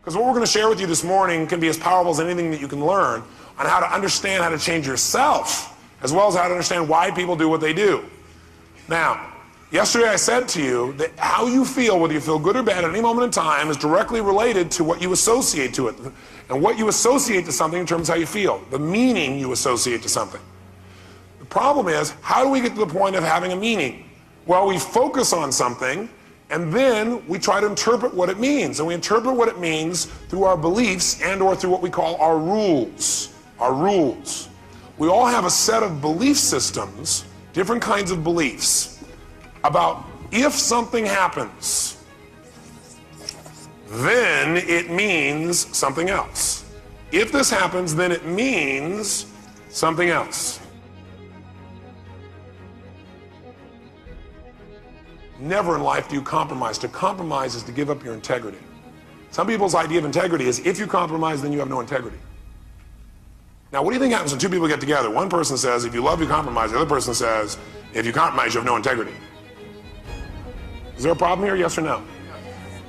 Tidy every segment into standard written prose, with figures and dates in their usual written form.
Because what we're going to share with you this morning can be as powerful as anything that you can learn on how to understand how to change yourself, as well as how to understand why people do what they do. Now, yesterday I said to you that how you feel, whether you feel good or bad at any moment in time, is directly related to what you associate to it. And what you associate to something determines how you feel. The meaning you associate to something. The problem is, how do we get to the point of having a meaning? Well, we focus on something, and then we try to interpret what it means. And we interpret what it means through our beliefs and or through what we call our rules. Our rules. We all have a set of belief systems, different kinds of beliefs, about if something happens, then it means something else. If this happens, then it means something else. Never in life do you compromise. To compromise is to give up your integrity. Some people's idea of integrity is if you compromise, then you have no integrity. Now, what do you think happens when two people get together? One person says, if you love, you compromise. The other person says, if you compromise, you have no integrity. Is there a problem here, yes or no?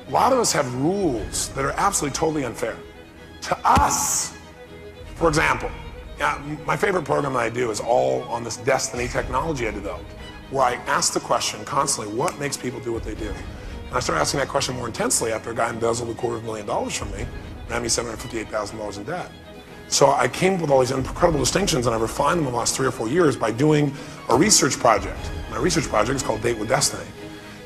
A lot of us have rules that are absolutely totally unfair to us. For example, my favorite program that I do is all on this destiny technology I developed, where I ask the question constantly, what makes people do what they do? And I started asking that question more intensely after a guy embezzled $250,000 from me, ran me $758,000 in debt. So I came up with all these incredible distinctions, and I refined them in the last 3 or 4 years by doing a research project. My research project is called Date with Destiny.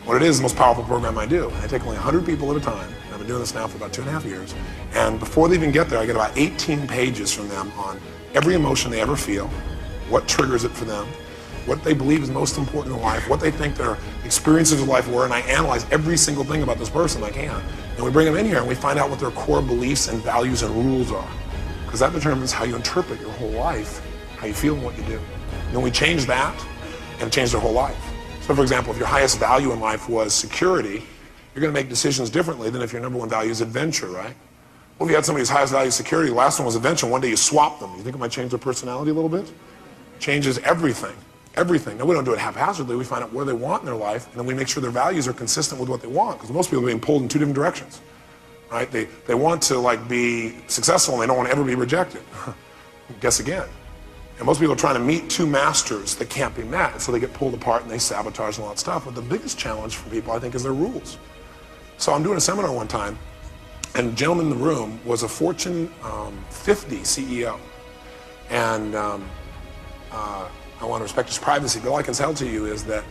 What it is the most powerful program I do. I take only 100 people at a time, and I've been doing this now for about 2.5 years. And before they even get there, I get about 18 pages from them on every emotion they ever feel, what triggers it for them, what they believe is most important in life, what they think their experiences of life were, and I analyze every single thing about this person I can. And we bring them in here and we find out what their core beliefs and values and rules are. Because that determines how you interpret your whole life, how you feel and what you do. And then we change that and change their whole life. So for example, if your highest value in life was security, you're going to make decisions differently than if your number one value is adventure, right? Well, if you had somebody's highest value is security, the last one was adventure, one day you swap them. You think it might change their personality a little bit? It changes everything. Everything. Now, we don't do it haphazardly. We find out what they want in their life, and then we make sure their values are consistent with what they want, because most people are being pulled in two different directions, right? They want to be successful, and they don't want to ever be rejected. Guess again. And most people are trying to meet two masters that can't be met, and so they get pulled apart and they sabotage and all that stuff. But the biggest challenge for people, I think, is their rules. So I'm doing a seminar one time, and the gentleman in the room was a Fortune 50 CEO, and I want to respect his privacy, but all I can tell to you is that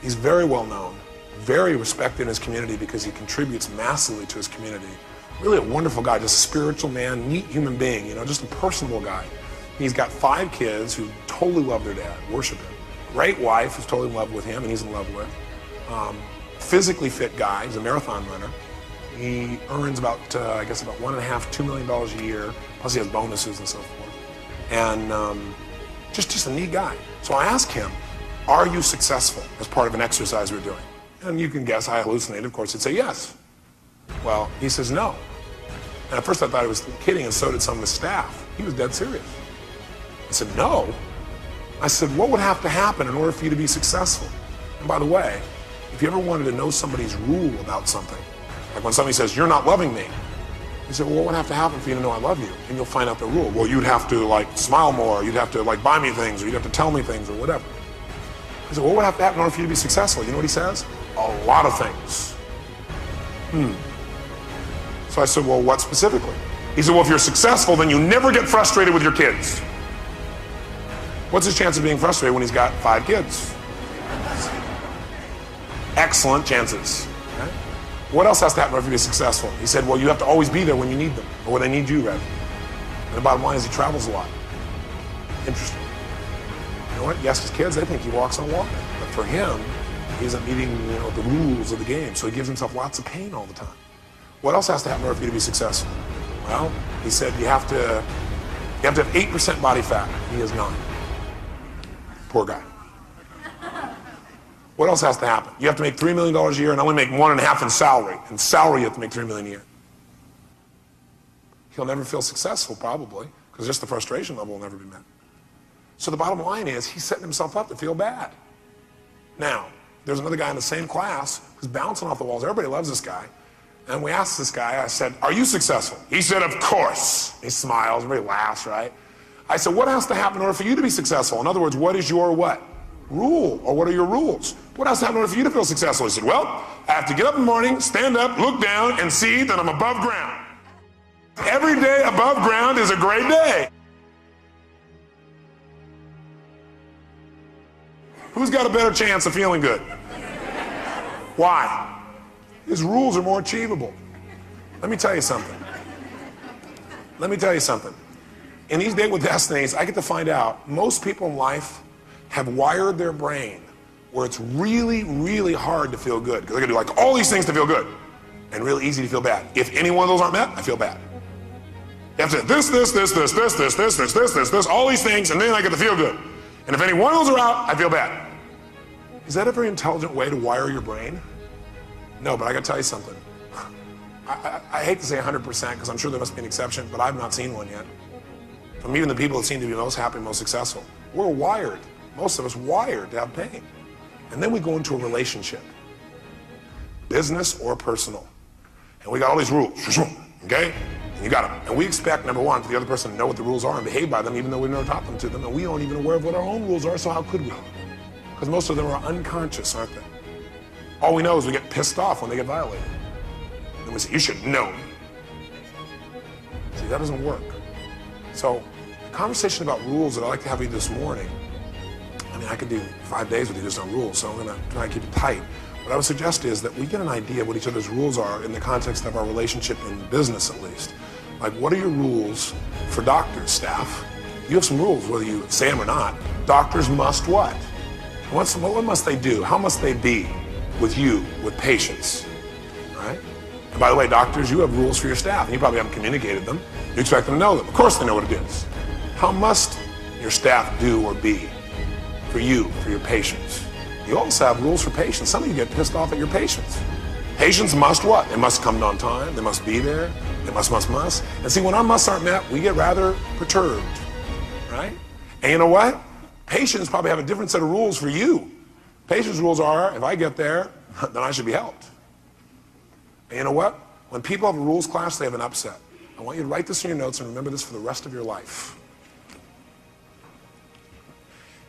he's very well known, very respected in his community because he contributes massively to his community. Really a wonderful guy, just a spiritual man, neat human being, just a personable guy. He's got 5 kids who totally love their dad, worship him. Great wife who's totally in love with him and he's in love with. Physically fit guy, he's a marathon runner. He earns about $1.5 to $2 million a year, plus he has bonuses and so forth. And just a neat guy. So I asked him, are you successful as part of an exercise we're doing? And you can guess I hallucinated, of course he'd say yes. Well, he says no. And at first I thought he was kidding, and so did some of his staff. He was dead serious. I said, no. I said, what would have to happen in order for you to be successful? And by the way, if you ever wanted to know somebody's rule about something, like when somebody says, you're not loving me, he said, well, what would have to happen for you to know I love you? And you'll find out the rule. Well, you'd have to smile more, you'd have to buy me things, or you'd have to tell me things, or whatever. I said, what would have to happen in order for you to be successful? You know what he says? A lot of things. So I said, well, what specifically? He said, well, if you're successful, then you never get frustrated with your kids. What's his chance of being frustrated when he's got 5 kids? Excellent chances. Okay? What else has to happen in order for you to be successful? He said, well, you have to always be there when you need them, or when they need you, rather. And the bottom line is he travels a lot. Interesting. You know what? Yes, his kids, they think he walks on water. But for him, he isn't meeting the rules of the game, so he gives himself lots of pain all the time. What else has to happen in order for you to be successful? Well, he said you have to have 8% body fat. He has 9. Poor guy. What else has to happen? You have to make $3 million a year and only make 1.5 in salary. In salary, you have to make $3 million a year. He'll never feel successful, probably, because just the frustration level will never be met. So the bottom line is he's setting himself up to feel bad. Now, there's another guy in the same class who's bouncing off the walls. Everybody loves this guy. And we asked this guy, I said, are you successful? He said, of course. He smiles, everybody laughs, right? I said, what has to happen in order for you to be successful? In other words, what is your what? Rule, or what are your rules? What has to happen in order for you to feel successful? He said, well, I have to get up in the morning, stand up, look down, and see that I'm above ground. Every day above ground is a great day. Who's got a better chance of feeling good? Why? His rules are more achievable. Let me tell you something. Let me tell you something. In these Date with Destinies, I get to find out most people in life have wired their brain where it's really, really hard to feel good. Because they're gonna do like all these things to feel good and really easy to feel bad. If any one of those aren't met, I feel bad. You have to this, all these things, and then I get to feel good. And if any one of those are out, I feel bad. Is that a very intelligent way to wire your brain? No, but I gotta tell you something. I hate to say 100% because I'm sure there must be an exception, but I've not seen one yet. From even the people that seem to be most happy, most successful. We're wired, most of us wired to have pain. And then we go into a relationship, business or personal. And we got all these rules, okay? And you got them. And we expect, number one, for the other person to know what the rules are and behave by them, even though we've never taught them to them. And we aren't even aware of what our own rules are, so how could we? Because most of them are unconscious, aren't they? All we know is we get pissed off when they get violated. And we say, you should know. See, that doesn't work. So, the conversation about rules that I'd like to have with you this morning, I mean, I could do 5 days with you just on rules, so I'm gonna try and keep it tight. What I would suggest is that we get an idea of what each other's rules are in the context of our relationship in business, at least. Like, what are your rules for doctors, staff? You have some rules, whether you say them or not. Doctors must what? What must they do? How must they be with you, with patients, right? And by the way, doctors, you have rules for your staff, and you probably haven't communicated them. You expect them to know them. Of course they know what it is. How must your staff do or be for you, for your patients? You also have rules for patients. Some of you get pissed off at your patients. Patients must what? They must come on time. They must be there. They must. And see, when our musts aren't met, we get rather perturbed, right? And you know what? Patients probably have a different set of rules for you. Patients' rules are, if I get there, then I should be helped. And you know what? When people have a rules clash, they have an upset. I want you to write this in your notes and remember this for the rest of your life.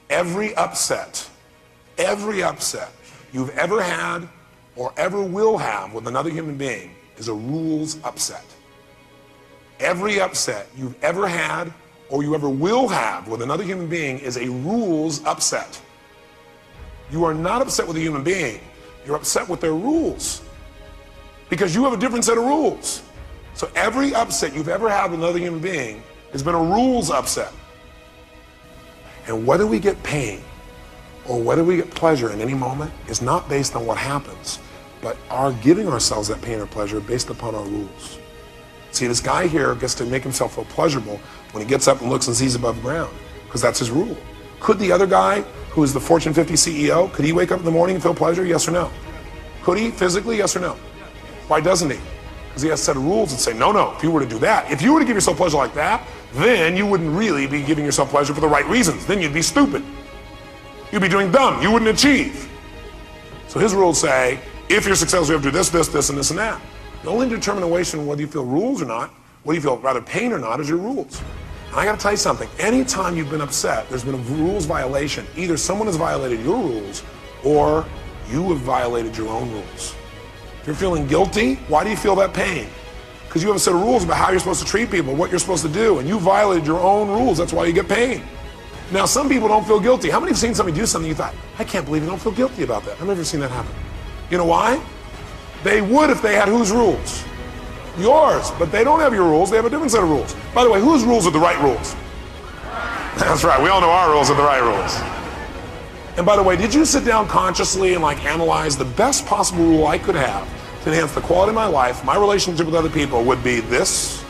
Every upset you've ever had or ever will have with another human being is a rules upset. Every upset you've ever had or you ever will have with another human being is a rules upset. You are not upset with a human being, you're upset with their rules. Because you have a different set of rules. So every upset you've ever had with another human being has been a rules upset. And whether we get pain or whether we get pleasure in any moment is not based on what happens, but our giving ourselves that pain or pleasure based upon our rules. See, this guy here gets to make himself feel pleasurable when he gets up and looks and sees above ground, because that's his rule. Could the other guy, who is the Fortune 50 CEO, could he wake up in the morning and feel pleasure, yes or no? Could he physically, yes or no? Why doesn't he? Because he has a set of rules that say, no, if you were to do that, if you were to give yourself pleasure like that, then you wouldn't really be giving yourself pleasure for the right reasons. Then you'd be stupid. You'd be doing dumb. You wouldn't achieve. So his rules say, if you're successful, you have to do this, and this, and that. The only determination whether you feel rules or not, whether you feel rather pain or not, is your rules. And I gotta tell you something, anytime you've been upset, there's been a rules violation. Either someone has violated your rules or you have violated your own rules. If you're feeling guilty, why do you feel that pain? Because you have a set of rules about how you're supposed to treat people, what you're supposed to do, and you violated your own rules, that's why you get pain. Now, some people don't feel guilty. How many have seen somebody do something you thought, I can't believe you don't feel guilty about that? I've never seen that happen. You know why? They would if they had whose rules? Yours, but they don't have your rules, they have a different set of rules. By the way, whose rules are the right rules? That's right, we all know our rules are the right rules. And by the way, did you sit down consciously and analyze the best possible rule I could have to enhance the quality of my life, my relationship with other people would be this?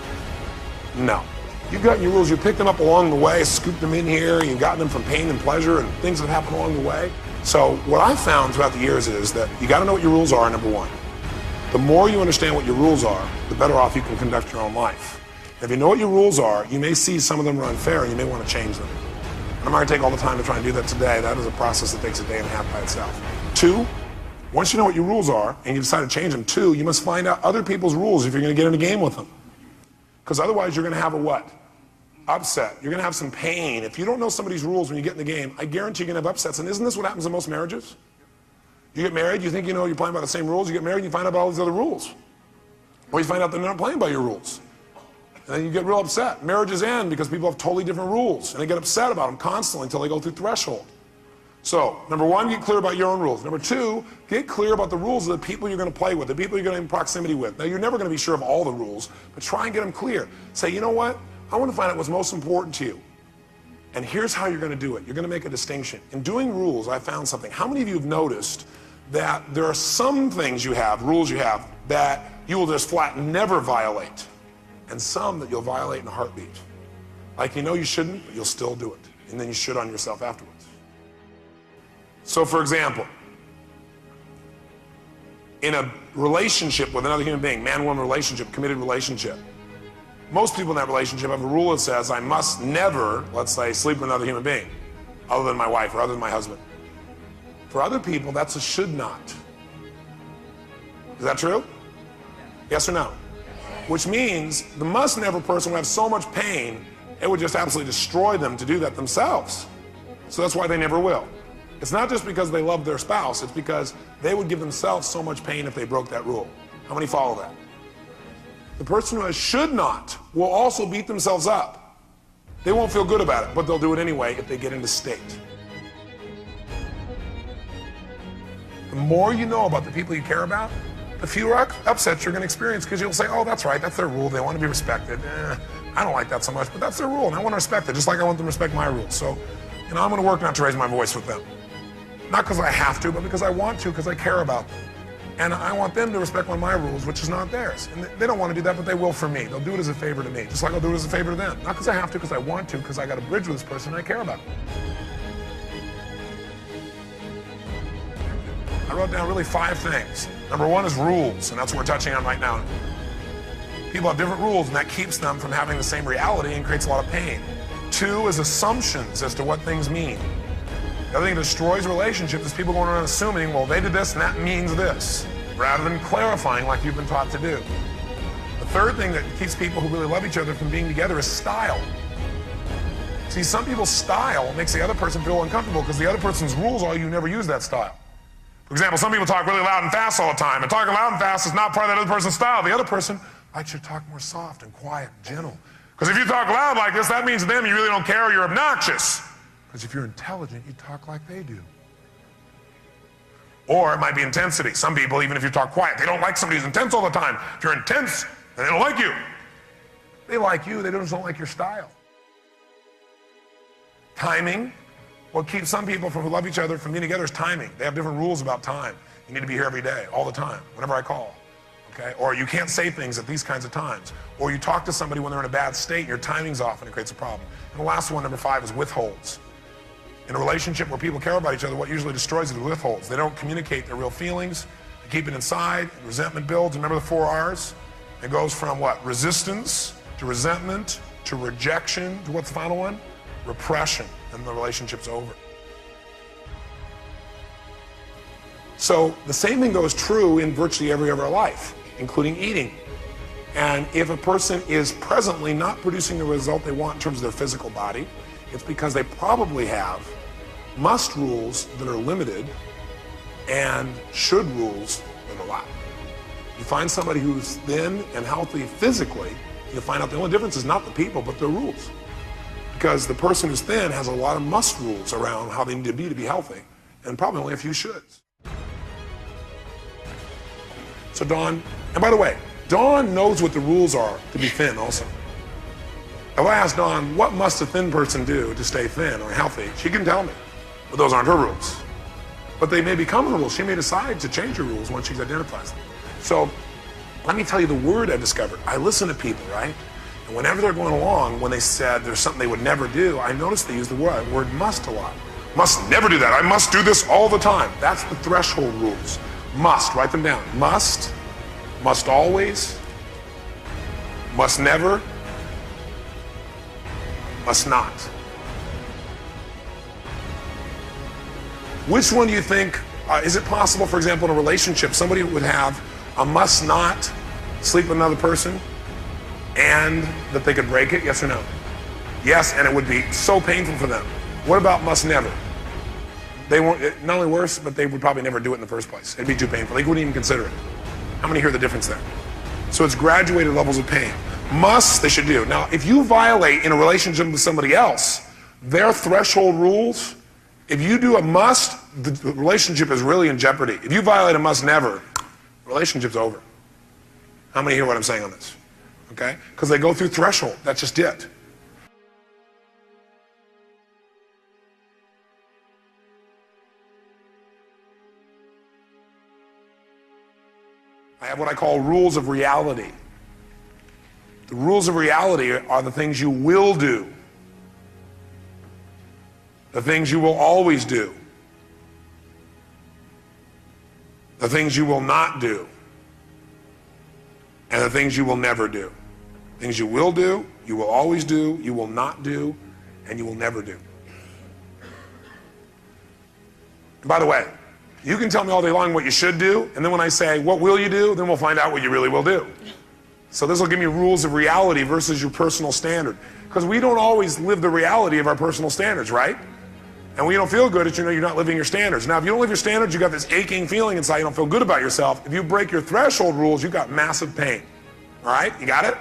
No. You've gotten your rules, you picked them up along the way, scooped them in here, you've gotten them from pain and pleasure and things that happen along the way. So what I've found throughout the years is that you gotta know what your rules are, number one. The more you understand what your rules are, the better off you can conduct your own life. If you know what your rules are, you may see some of them are unfair and you may want to change them. And I'm not going to take all the time to try and do that today. That is a process that takes a day and a half by itself. Two, Once you know what your rules are and you decide to change them, 2, you must find out other people's rules if you're going to get in a game with them. Because otherwise you're going to have a what? Upset. You're going to have some pain. If you don't know somebody's rules when you get in the game, I guarantee you're going to have upsets. And isn't this what happens in most marriages? You get married, you think you know you're playing by the same rules. You get married and you find out about all these other rules. Or you find out they're not playing by your rules. And then you get real upset. Marriages end because people have totally different rules. And they get upset about them constantly until they go through threshold. So, number 1, get clear about your own rules. Number 2, get clear about the rules of the people you're going to play with, the people you're going to be in proximity with. Now, you're never going to be sure of all the rules, but try and get them clear. Say, you know what? I want to find out what's most important to you. And here's how you're going to do it. You're going to make a distinction. In doing rules, I found something. How many of you have noticed that there are some things you have, rules you have, that you will just flat never violate, and some that you'll violate in a heartbeat? Like you know you shouldn't, but you'll still do it. And then you should on yourself afterwards. So for example, in a relationship with another human being, man-woman relationship, committed relationship, most people in that relationship have a rule that says, I must never, let's say, sleep with another human being, other than my wife or other than my husband. For other people, that's a should not. Is that true? Yes or no? Which means the must never person will have so much pain, it would just absolutely destroy them to do that themselves. So that's why they never will. It's not just because they love their spouse, it's because they would give themselves so much pain if they broke that rule. How many follow that? The person who has should not will also beat themselves up. They won't feel good about it, but they'll do it anyway if they get into state. The more you know about the people you care about, the fewer upsets you're going to experience, because you'll say, oh, that's right, that's their rule, they want to be respected. I don't like that so much, but that's their rule, and I want to respect it, just like I want them to respect my rules. So, I'm going to work not to raise my voice with them. Not because I have to, but because I want to, because I care about them. And I want them to respect one of my rules, which is not theirs. And they don't want to do that, but they will for me. They'll do it as a favor to me, just like I'll do it as a favor to them. Not because I have to, because I want to, because I got a bridge with this person and I care about them. I wrote down really 5 things. Number 1 is rules, and that's what we're touching on right now. People have different rules, and that keeps them from having the same reality and creates a lot of pain. 2 is assumptions as to what things mean. The other thing that destroys relationships is people going around assuming, well, they did this and that means this, rather than clarifying like you've been taught to do. The third thing that keeps people who really love each other from being together is style. See, some people's style makes the other person feel uncomfortable because the other person's rules are you never use that style. For example, some people talk really loud and fast all the time, and talking loud and fast is not part of that other person's style. The other person likes you to talk more soft and quiet and gentle. Because if you talk loud like this, that means to them you really don't care or you're obnoxious. Because if you're intelligent, you talk like they do. Or it might be intensity. Some people, even if you talk quiet, they don't like somebody who's intense all the time. If you're intense, then they don't like you. They like you, they just don't like your style. Timing. What keeps some people who love each other from being together is timing. They have different rules about time. You need to be here every day, all the time, whenever I call. Okay? Or you can't say things at these kinds of times. Or you talk to somebody when they're in a bad state, your timing's off and it creates a problem. And the last one, number 5, is withholds. In a relationship where people care about each other, what usually destroys it is withholds. They don't communicate their real feelings, they keep it inside, and resentment builds. Remember the 4 R's? It goes from what? Resistance, to resentment, to rejection, to what's the final one? Repression, and the relationship's over. So the same thing goes true in virtually every area of our life, including eating. And if a person is presently not producing the result they want in terms of their physical body, it's because they probably have must rules that are limited and should rules that are lack. You find somebody who's thin and healthy physically, you'll find out the only difference is not the people, but their rules. Because the person who's thin has a lot of must rules around how they need to be healthy, and probably only a few shoulds. So Dawn, and by the way, Dawn knows what the rules are to be thin also. If I ask Dawn, what must a thin person do to stay thin or healthy, she can tell me, but those aren't her rules. But they may become her rules. She may decide to change her rules once she identifies them. So let me tell you the word I discovered. I listen to people, right? And whenever they're going along, when they said there's something they would never do, I noticed they use the word must a lot. Must never do that. I must do this all the time. That's the threshold rules. Must, write them down. Must always, must never, must not. Which one do you think Is it possible, for example, in a relationship, somebody would have a must not sleep with another person and that they could break it? Yes or no? Yes, and it would be so painful for them. What about must never? They won't, not only worse, but they would probably never do it in the first place. It'd be too painful. They wouldn't even consider it. How many hear the difference there? So it's graduated levels of pain. Must, they should do. Now, if you violate in a relationship with somebody else, their threshold rules, if you do a must, the relationship is really in jeopardy. If you violate a must never, the relationship's over. How many hear what I'm saying on this? Okay? Because they go through threshold. That's just it. I have what I call rules of reality. The rules of reality are the things you will do, the things you will always do, the things you will not do, and the things you will never do. Things you will do, you will always do, you will not do, and you will never do. And by the way, you can tell me all day long what you should do, and then when I say, what will you do, then we'll find out what you really will do. So this will give me rules of reality versus your personal standard. Because we don't always live the reality of our personal standards, right? And when you don't feel good, it's, you know, you're not living your standards. Now, if you don't live your standards, you got this aching feeling inside, you don't feel good about yourself. If you break your threshold rules, you got massive pain. All right, you got it?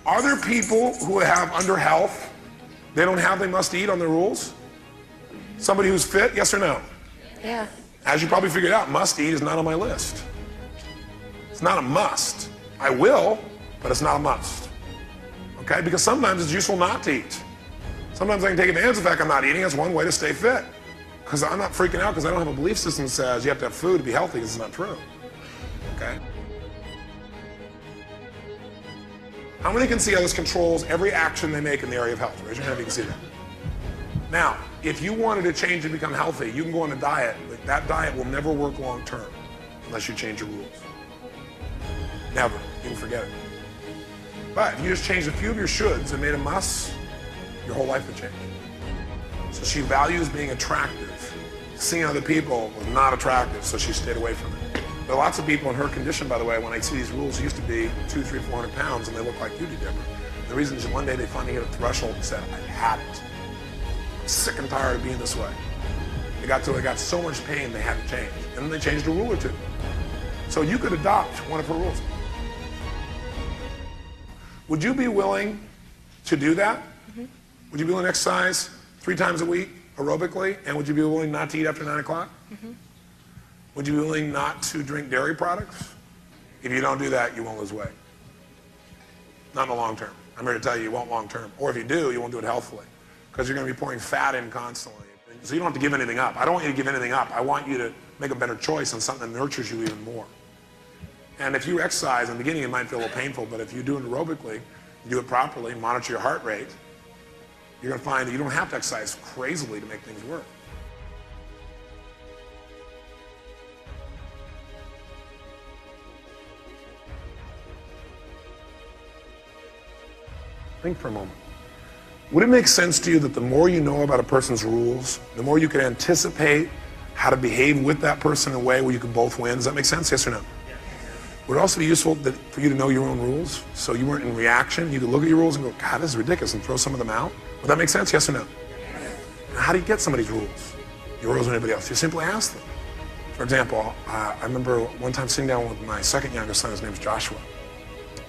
Are there people who have under health, they don't have they must eat on their rules? Somebody who's fit, yes or no? Yeah. As you probably figured out, must eat is not on my list. It's not a must. I will, but it's not a must. Okay, because sometimes it's useful not to eat. Sometimes I can take advantage of the fact I'm not eating. It's one way to stay fit. Because I'm not freaking out because I don't have a belief system that says you have to have food to be healthy, because it's not true. Okay? How many can see how this controls every action they make in the area of health? Raise your hand if you can see that. Now, if you wanted to change and become healthy, you can go on a diet, but that diet will never work long term unless you change your rules. Never. You can forget it. But if you just changed a few of your shoulds and made a must, your whole life would change. So she values being attractive. Seeing other people was not attractive, so she stayed away from it. There are lots of people in her condition, by the way, when I see these rules, used to be 200, 300, 400 pounds, and they look like you do, Deborah. The reason is one day they finally hit a threshold and said, I've had it. I'm sick and tired of being this way. They got so much pain they had to change. And then they changed a rule or two. So you could adopt one of her rules. Would you be willing to do that? Mm-hmm. Would you be willing to exercise 3 times a week aerobically? And would you be willing not to eat after 9 o'clock? Mm-hmm. Would you be willing not to drink dairy products? If you don't do that, you won't lose weight. Not in the long term. I'm here to tell you, you won't long term. Or if you do, you won't do it healthfully, because you're going to be pouring fat in constantly. So you don't have to give anything up. I don't want you to give anything up. I want you to make a better choice on something that nurtures you even more. And if you exercise, in the beginning it might feel a little painful, but if you do it aerobically, you do it properly, monitor your heart rate, you're going to find that you don't have to exercise crazily to make things work. Think for a moment. Would it make sense to you that the more you know about a person's rules, the more you can anticipate how to behave with that person in a way where you can both win? Does that make sense? Yes or no? Would it also be useful for you to know your own rules, so you weren't in reaction? You could look at your rules and go, God, this is ridiculous, and throw some of them out? Would that make sense? Yes or no? Now, how do you get somebody's rules? Your rules or anybody else? You simply ask them. For example, I remember one time sitting down with my second youngest son. His name's Joshua.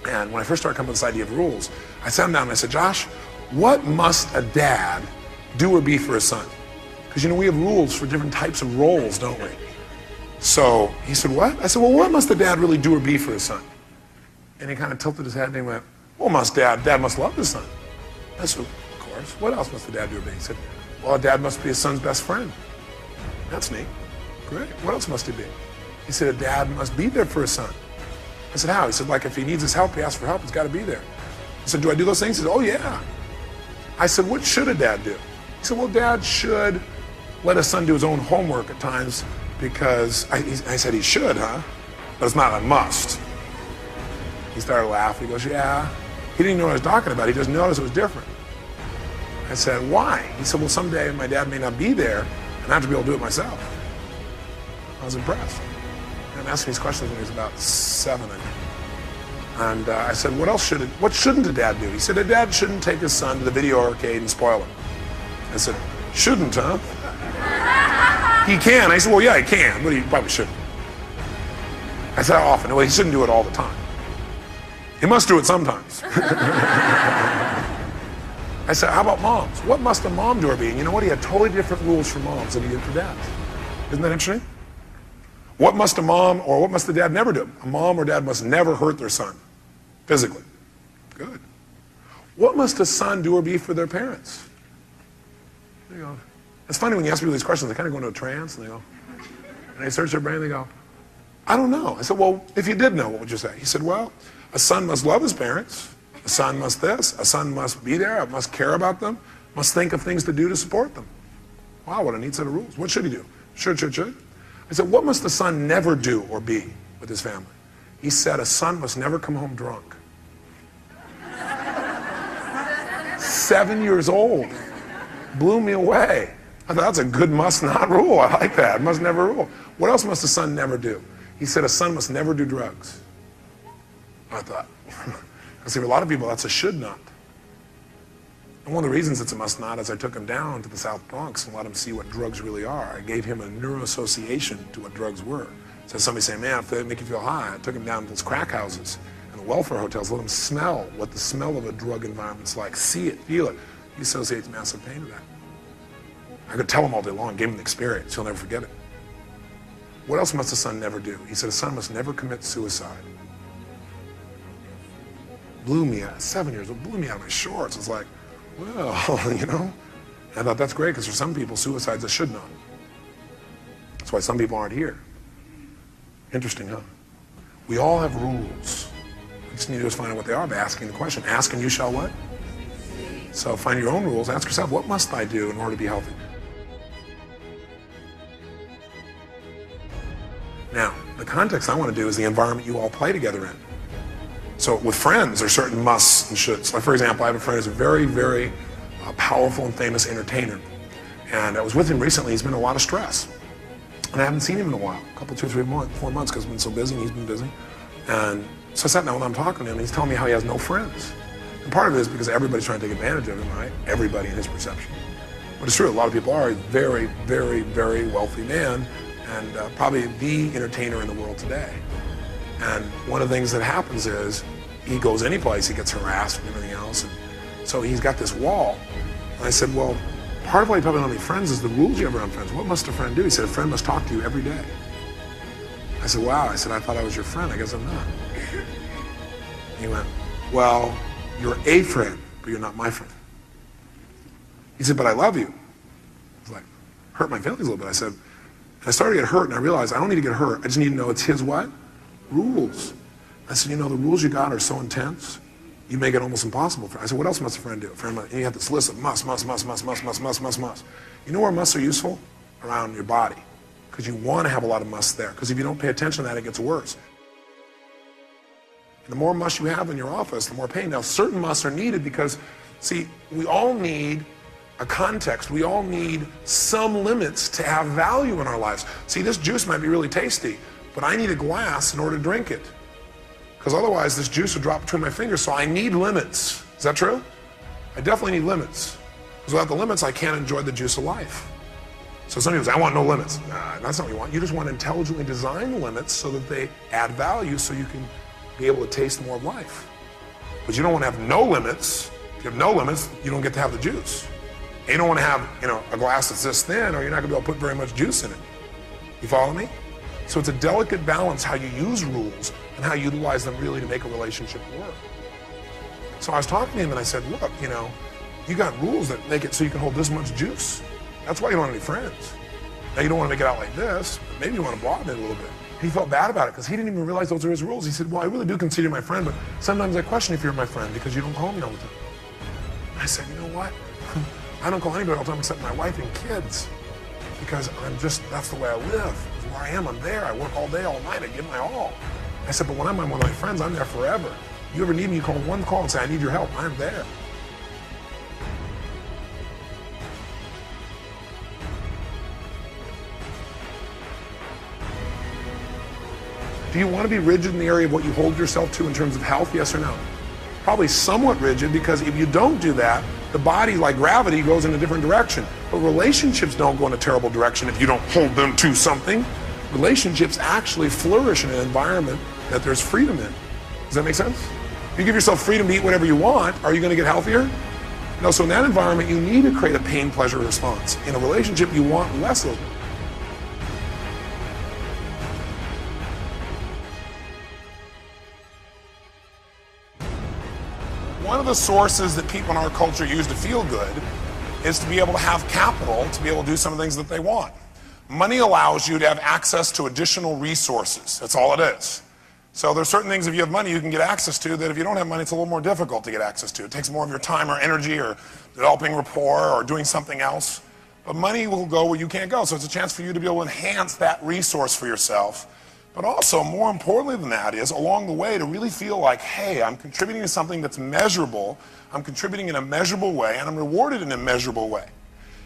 And when I first started coming up with this idea of rules, I sat him down and I said, Josh, what must a dad do or be for his son? Because, you know, we have rules for different types of roles, don't we? So he said, what? I said, well, what must the dad really do or be for his son? And he kind of tilted his head and he went, well, dad must love his son. I said, of course. What else must the dad do or be? He said, well, a dad must be his son's best friend. That's neat. Great. What else must he be? He said, a dad must be there for his son. I said, how? He said, like if he needs his help, he asks for help, he's got to be there. I said, do I do those things? He said, oh yeah. I said, what should a dad do? He said, well, dad should let his son do his own homework at times, because I said he should, huh? But it's not a must. He started laughing. He goes, yeah. He didn't even know what I was talking about. He just noticed it was different. I said, why? He said, well, someday my dad may not be there, and I have to be able to do it myself. I was impressed. And asking these questions when he was about 7, I think. And I said, what shouldn't a dad do? He said, a dad shouldn't take his son to the video arcade and spoil him. I said, shouldn't, huh? He can. I said, well, yeah, he can, but he probably shouldn't. I said, how often? Well, he shouldn't do it all the time. He must do it sometimes. I said, how about moms? What must a mom do or be? And you know what? He had totally different rules for moms than he did for dads. Isn't that interesting? What must a mom or what must the dad never do? A mom or dad must never hurt their son, physically. Good. What must a son do or be for their parents? There you go. It's funny when you ask people these questions, they kind of go into a trance and they go, and they search their brain and they go, I don't know. I said, well, if you did know, what would you say? He said, well, a son must love his parents. A son must this. A son must be there. Must care about them. Must think of things to do to support them. Wow, what a neat set of rules. What should he do? Should. I said, what must a son never do or be with his family? He said, a son must never come home drunk. 7 years old. Blew me away. I thought, that's a good must not rule. I like that. Must never rule. What else must a son never do? He said, a son must never do drugs. I thought, I see, for a lot of people, that's a should not. And one of the reasons it's a must not is I took him down to the South Bronx and let him see what drugs really are. I gave him a neuroassociation to what drugs were. So somebody saying, man, if they make you feel high, I took him down to those crack houses and the welfare hotels, let him smell what the smell of a drug environment's like, see it, feel it. He associates massive pain with that. I could tell him all day long, gave him the experience, he'll never forget it. What else must a son never do? He said a son must never commit suicide. Blew me out, 7 years old, blew me out of my shorts. It's like, well, you know. And I thought that's great because for some people, suicide's a should not. That's why some people aren't here. Interesting, huh? We all have rules. We just need to just find out what they are by asking the question. Ask and you shall what? So find your own rules. Ask yourself, what must I do in order to be healthy? Now, the context I want to do is the environment you all play together in. So with friends, there's certain musts and shoulds. Like for example, I have a friend who's a very, very powerful and famous entertainer. And I was with him recently. He's been in a lot of stress. And I haven't seen him in a while, a couple, 2, 3 months, 4 months, because I've been so busy and he's been busy. And so I sat down when I'm talking to him, and he's telling me how he has no friends. And part of it is because everybody's trying to take advantage of him, right? Everybody in his perception. But it's true, a lot of people are. He's a very, very, very wealthy man, and probably the entertainer in the world today. And one of the things that happens is he goes any place, he gets harassed and everything else. And so he's got this wall. And I said, well, part of why you probably don't have any friends is the rules you have around friends. What must a friend do? He said, a friend must talk to you every day. I said, wow. I said, I thought I was your friend. I guess I'm not. He went, well, you're a friend, but you're not my friend. He said, but I love you. I was like, hurt my feelings a little bit. I said, and I started to get hurt, and I realized I don't need to get hurt. I just need to know it's his what? Rules. I said, you know, the rules you got are so intense, you make it almost impossible for. I said, what else must a friend do? A friend, and you have this list of must. You know where musts are useful? Around your body. Because you want to have a lot of musts there. Because if you don't pay attention to that, it gets worse. And the more musts you have in your office, the more pain. Now, certain musts are needed because, see, we all need a context. We all need some limits to have value in our lives. See, this juice might be really tasty, but I need a glass in order to drink it. Because otherwise this juice would drop between my fingers, so I need limits. Is that true? I definitely need limits. Because without the limits, I can't enjoy the juice of life. So some people say, I want no limits. Nah, that's not what you want. You just want to intelligently design the limits so that they add value so you can be able to taste more of life. But you don't want to have no limits. If you have no limits, you don't get to have the juice. And you don't want to have, you know, a glass that's this thin, or you're not going to be able to put very much juice in it. You follow me? So it's a delicate balance how you use rules and how you utilize them really to make a relationship work. So I was talking to him and I said, look, you know, you got rules that make it so you can hold this much juice. That's why you don't have any friends. Now you don't want to make it out like this, but maybe you want to broaden it a little bit. And he felt bad about it because he didn't even realize those are his rules. He said, well, I really do consider you my friend, but sometimes I question if you're my friend because you don't call me all the time. I said, you know what? I don't call anybody all the time except my wife and kids because that's the way I live. That's where I am. I'm there. I work all day, all night. I give my all. I said, but when I'm with my friends, I'm there forever. You ever need me, you call one call and say, I need your help, I'm there. Do you want to be rigid in the area of what you hold yourself to in terms of health, yes or no? Probably somewhat rigid, because if you don't do that, the body, like gravity, goes in a different direction. But relationships don't go in a terrible direction if you don't hold them to something. Relationships actually flourish in an environment that there's freedom in. Does that make sense? If you give yourself freedom to eat whatever you want, are you going to get healthier? No, so in that environment, you need to create a pain-pleasure response. In a relationship, you want less of it. One of the sources that people in our culture use to feel good is to be able to have capital, to be able to do some of the things that they want. Money allows you to have access to additional resources. That's all it is. So there's certain things if you have money you can get access to that if you don't have money it's a little more difficult to get access to. It takes more of your time or energy or developing rapport or doing something else. But money will go where you can't go. So it's a chance for you to be able to enhance that resource for yourself. But also, more importantly than that is, along the way, to really feel like, hey, I'm contributing to something that's measurable, I'm contributing in a measurable way, and I'm rewarded in a measurable way.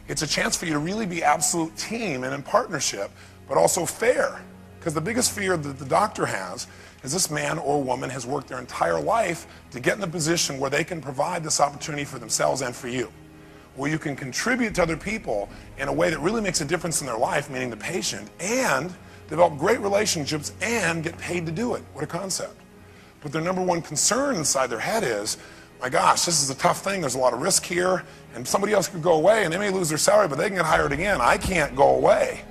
It's a chance for you to really be absolute team and in partnership, but also fair. Because the biggest fear that the doctor has is this man or woman has worked their entire life to get in the position where they can provide this opportunity for themselves and for you. Where you can contribute to other people in a way that really makes a difference in their life, meaning the patient, and develop great relationships and get paid to do it. What a concept. But their number one concern inside their head is, my gosh, this is a tough thing, there's a lot of risk here, and somebody else could go away and they may lose their salary, but they can get hired again. I can't go away.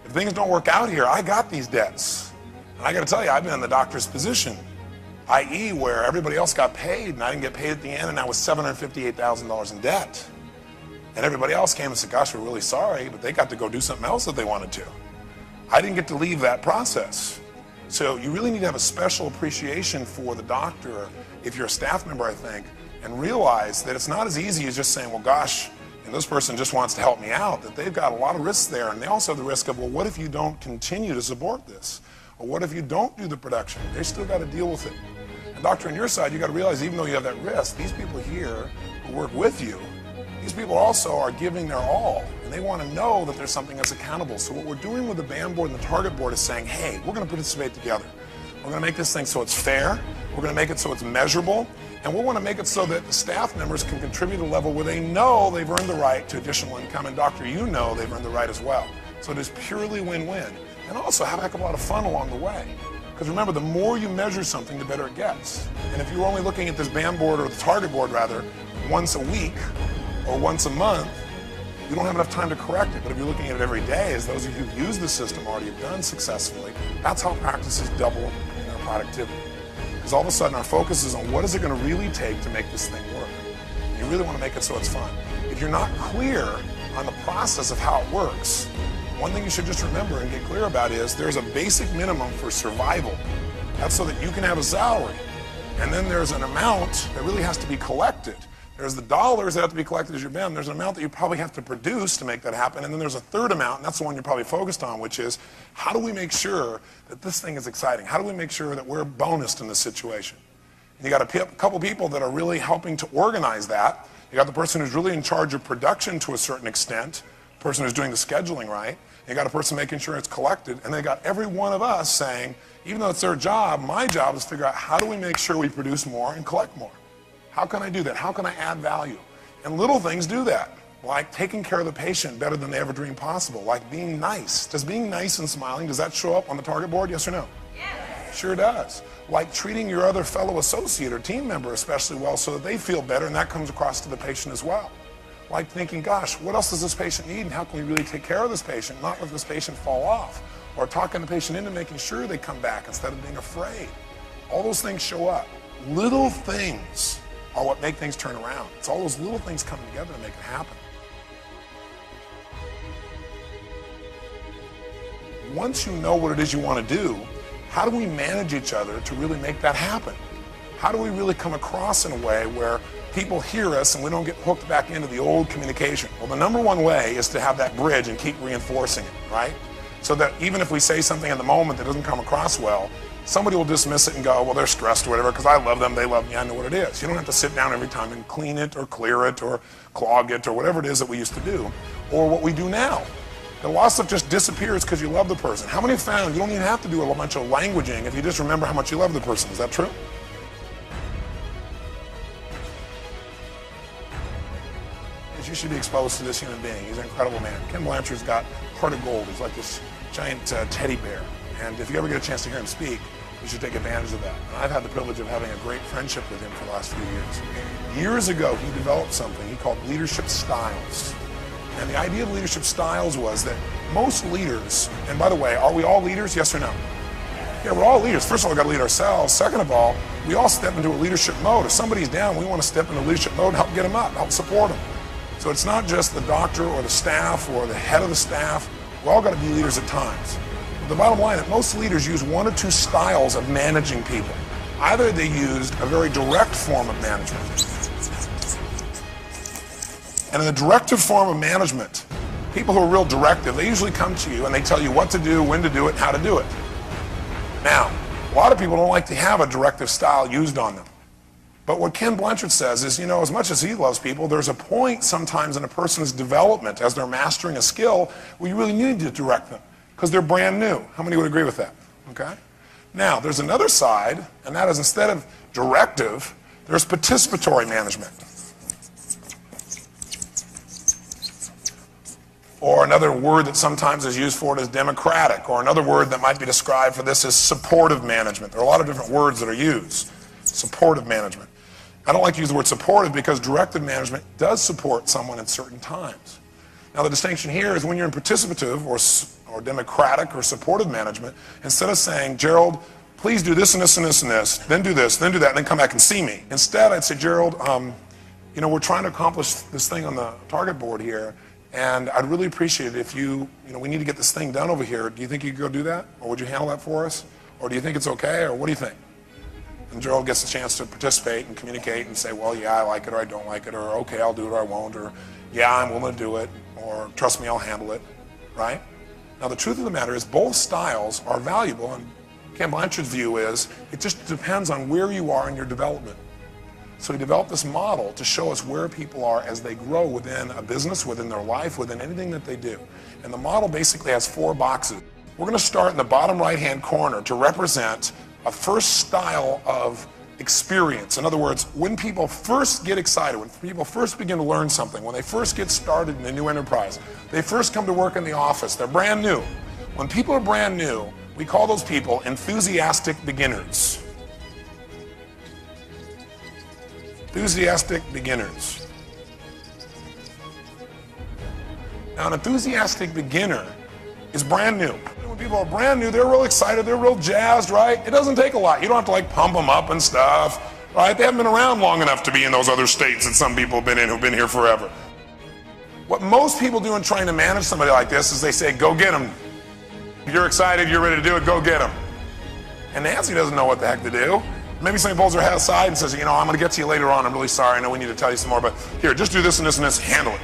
If things don't work out here, I got these debts. And I gotta tell you, I've been in the doctor's position, i.e. where everybody else got paid and I didn't get paid at the end and I was $758,000 in debt. And everybody else came and said, gosh, we're really sorry, but they got to go do something else that they wanted to. I didn't get to leave that process. So you really need to have a special appreciation for the doctor, if you're a staff member, I think, and realize that it's not as easy as just saying, well, gosh, and this person just wants to help me out, that they've got a lot of risks there, and they also have the risk of, well, what if you don't continue to support this? Or what if you don't do the production? They still got to deal with it. And doctor, on your side, you got to realize, even though you have that risk, these people here who work with you, these people also are giving their all, and they want to know that there's something that's accountable. So what we're doing with the band board and the target board is saying, hey, we're going to participate together. We're going to make this thing so it's fair. We're going to make it so it's measurable. And we want to make it so that the staff members can contribute at a level where they know they've earned the right to additional income. And doctor, you know they've earned the right as well. So it is purely win-win. And also have a heck of a lot of fun along the way. Because remember, the more you measure something, the better it gets. And if you're only looking at this band board, or the target board rather, once a week, or once a month, you don't have enough time to correct it. But if you're looking at it every day, as those of you who've used the system already have done successfully, that's how practices double in their productivity. Because all of a sudden our focus is on what is it going to really take to make this thing work. And you really want to make it so it's fun. If you're not clear on the process of how it works, one thing you should just remember and get clear about is there's a basic minimum for survival. That's so that you can have a salary. And then there's an amount that really has to be collected. There's the dollars that have to be collected as your BIM. There's an amount that you probably have to produce to make that happen. And then there's a third amount, and that's the one you're probably focused on, which is how do we make sure that this thing is exciting? How do we make sure that we're bonused in this situation? And you got a couple people that are really helping to organize that. You got the person who's really in charge of production to a certain extent, the person who's doing the scheduling right. You got a person making sure it's collected. And they got every one of us saying, even though it's their job, my job is to figure out how do we make sure we produce more and collect more? How can I do that? How can I add value? And little things do that, like taking care of the patient better than they ever dreamed possible, like being nice. Does being nice and smiling, does that show up on the target board, yes or no? Yes. Sure does. Like treating your other fellow associate or team member especially well so that they feel better, and that comes across to the patient as well. Like thinking, gosh, what else does this patient need, and how can we really take care of this patient, not let this patient fall off, or talking the patient into making sure they come back instead of being afraid. All those things show up. Little things are what make things turn around. It's all those little things coming together to make it happen. Once you know what it is you want to do, how do we manage each other to really make that happen? How do we really come across in a way where people hear us and we don't get hooked back into the old communication? Well, the number one way is to have that bridge and keep reinforcing it, right? So that even if we say something in the moment that doesn't come across well, somebody will dismiss it and go, well, they're stressed or whatever, because I love them, they love me, I know what it is. You don't have to sit down every time and clean it or clear it or clog it or whatever it is that we used to do, or what we do now. A lot of stuff just disappears because you love the person. How many have found you don't even have to do a bunch of languaging if you just remember how much you love the person? Is that true? You should be exposed to this human being. He's an incredible man. Ken Blanchard's got heart of gold. He's like this giant teddy bear. And if you ever get a chance to hear him speak, you should take advantage of that. And I've had the privilege of having a great friendship with him for the last few years. Years ago, he developed something he called leadership styles. And the idea of leadership styles was that most leaders, and by the way, are we all leaders, yes or no? Yeah, we're all leaders. First of all, we've got to lead ourselves. Second of all, we all step into a leadership mode. If somebody's down, we want to step into leadership mode and help get them up, help support them. So it's not just the doctor or the staff or the head of the staff. We all got to be leaders at times. But the bottom line is most leaders use one or two styles of managing people. Either they used a very direct form of management. And in the directive form of management, people who are real directive, they usually come to you and they tell you what to do, when to do it, how to do it. Now, a lot of people don't like to have a directive style used on them. But what Ken Blanchard says is, you know, as much as he loves people, there's a point sometimes in a person's development as they're mastering a skill where you really need to direct them because they're brand new. How many would agree with that? Okay? Now, there's another side, and that is instead of directive, there's participatory management. Or another word that sometimes is used for it is democratic, or another word that might be described for this is supportive management. There are a lot of different words that are used. Supportive management. I don't like to use the word supportive because directive management does support someone at certain times. Now the distinction here is when you're in participative or democratic or supportive management, instead of saying, Gerald, please do this and this and this and this, then do this, then do that, and then come back and see me. Instead, I'd say, Gerald, you know, we're trying to accomplish this thing on the target board here, and I'd really appreciate it if you know, we need to get this thing done over here. Do you think you could go do that? Or would you handle that for us? Or do you think it's okay? Or what do you think? And Gerald gets a chance to participate and communicate and say, well, yeah, I like it, or I don't like it, or okay, I'll do it, or I won't, or yeah, I'm willing to do it, or trust me, I'll handle it, right? Now, the truth of the matter is both styles are valuable, and Ken Blanchard's view is it just depends on where you are in your development. So he developed this model to show us where people are as they grow within a business, within their life, within anything that they do. And the model basically has 4 boxes. We're going to start in the bottom right-hand corner to represent a first style of experience. In other words, when people first get excited, when people first begin to learn something, when they first get started in a new enterprise, they first come to work in the office, they're brand new. When people are brand new, we call those people enthusiastic beginners. Enthusiastic beginners. Now, an enthusiastic beginner is brand new. When people are brand new, they're real excited, they're real jazzed, right? It doesn't take a lot. You don't have to like pump them up and stuff, right? They haven't been around long enough to be in those other states that some people have been in who've been here forever. What most people do in trying to manage somebody like this is they say, go get them. If you're excited, you're ready to do it, go get them. And Nancy doesn't know what the heck to do. Maybe somebody pulls her head aside and says, you know, I'm going to get to you later on. I'm really sorry. I know we need to tell you some more, but here, just do this and this and this. Handle it.